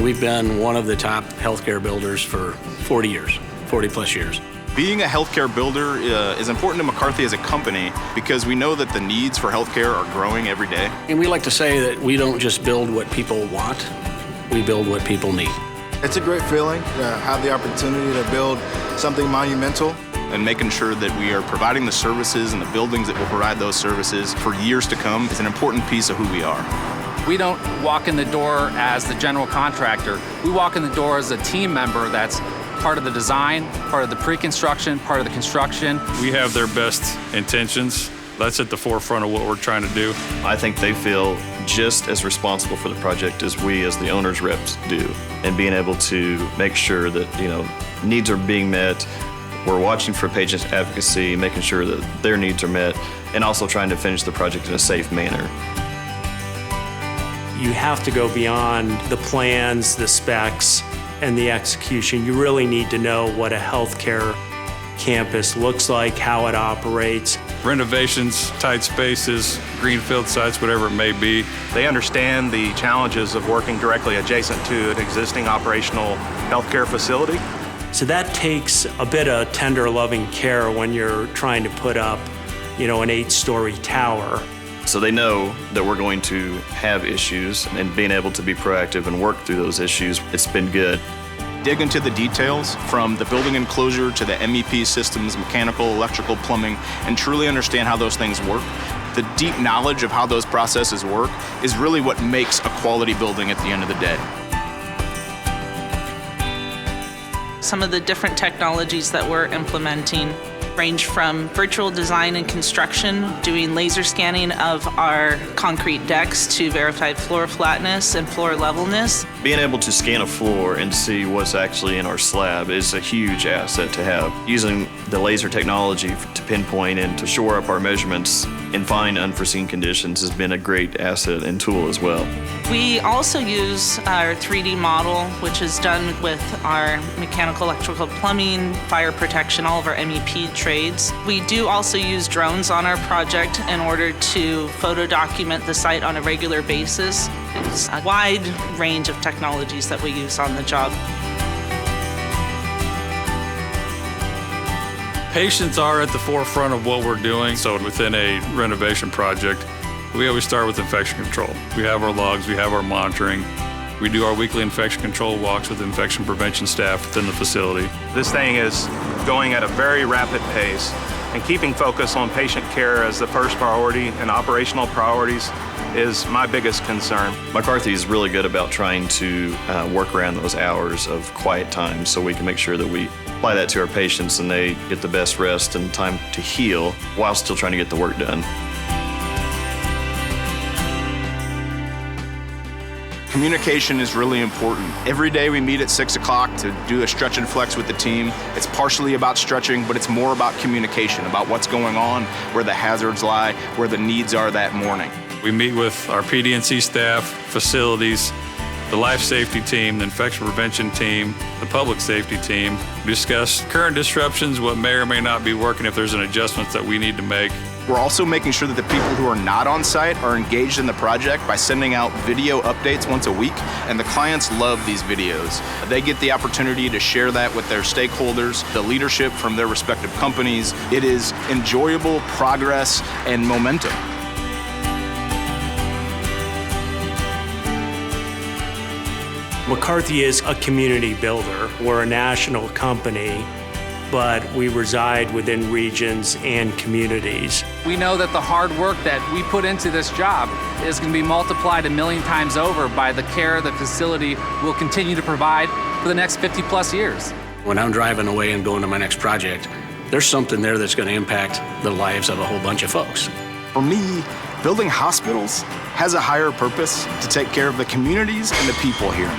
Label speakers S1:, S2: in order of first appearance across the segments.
S1: We've been one of the top healthcare builders for 40 plus years.
S2: Being a healthcare builder is important to McCarthy as a company because we know that the needs for healthcare are growing every day.
S1: And we like to say that we don't just build what people want, we build what people need.
S3: It's a great feeling to have the opportunity to build something monumental.
S2: And making sure that we are providing the services and the buildings that will provide those services for years to come is an important piece of who we are.
S4: We don't walk in the door as the general contractor. We walk in the door as a team member that's part of the design, part of the pre-construction, part of the construction.
S5: We have their best intentions. That's at the forefront of what we're trying to do.
S6: I think they feel just as responsible for the project as we as the owner's reps do. And being able to make sure that, needs are being met. We're watching for patient advocacy, making sure that their needs are met, and also trying to finish the project in a safe manner.
S7: You have to go beyond the plans, the specs, and the execution. You really need to know what a healthcare campus looks like, how it operates.
S5: Renovations, tight spaces, greenfield sites, whatever it may be.
S8: They understand the challenges of working directly adjacent to an existing operational healthcare facility.
S7: So that takes a bit of tender, loving care when you're trying to put up, an 8-story tower.
S6: So they know that we're going to have issues, and being able to be proactive and work through those issues, it's been good.
S2: Dig into the details from the building enclosure to the MEP systems, mechanical, electrical, plumbing, and truly understand how those things work. The deep knowledge of how those processes work is really what makes a quality building at the end of the day.
S9: Some of the different technologies that we're implementing range from virtual design and construction, doing laser scanning of our concrete decks to verify floor flatness and floor levelness.
S6: Being able to scan a floor and see what's actually in our slab is a huge asset to have. Using the laser technology to pinpoint and to shore up our measurements and find unforeseen conditions has been a great asset and tool as well.
S9: We also use our 3D model, which is done with our mechanical, electrical, plumbing, fire protection, all of our MEP trades. We do also use drones on our project in order to photo document the site on a regular basis. It's a wide range of technologies that we use on the job.
S5: Patients are at the forefront of what we're doing. So within a renovation project, we always start with infection control. We have our logs, we have our monitoring. We do our weekly infection control walks with infection prevention staff within the facility.
S8: This thing is going at a very rapid pace, and keeping focus on patient care as the first priority and operational priorities is my biggest concern.
S6: McCarthy is really good about trying to work around those hours of quiet time so we can make sure that we apply that to our patients and they get the best rest and time to heal while still trying to get the work done.
S2: Communication is really important. Every day we meet at 6 o'clock to do a stretch and flex with the team. It's partially about stretching, but it's more about communication, about what's going on, where the hazards lie, where the needs are that morning.
S5: We meet with our PD&C staff, facilities, the life safety team, the infection prevention team, the public safety team. We discuss current disruptions, what may or may not be working, if there's an adjustment that we need to make.
S2: We're also making sure that the people who are not on site are engaged in the project by sending out video updates once a week, and the clients love these videos. They get the opportunity to share that with their stakeholders, the leadership from their respective companies. It is enjoyable progress and momentum.
S7: McCarthy is a community builder. We're a national company, but we reside within regions and communities.
S4: We know that the hard work that we put into this job is going to be multiplied 1 million times over by the care the facility will continue to provide for the next 50 plus years.
S1: When I'm driving away and going to my next project, there's something there that's going to impact the lives of a whole bunch of folks.
S2: For me, building hospitals has a higher purpose to take care of the communities and the people here.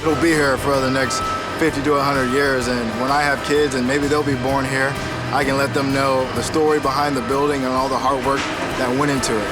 S3: It'll be here for the next 50 to 100 years, and when I have kids and maybe they'll be born here, I can let them know the story behind the building and all the hard work that went into it.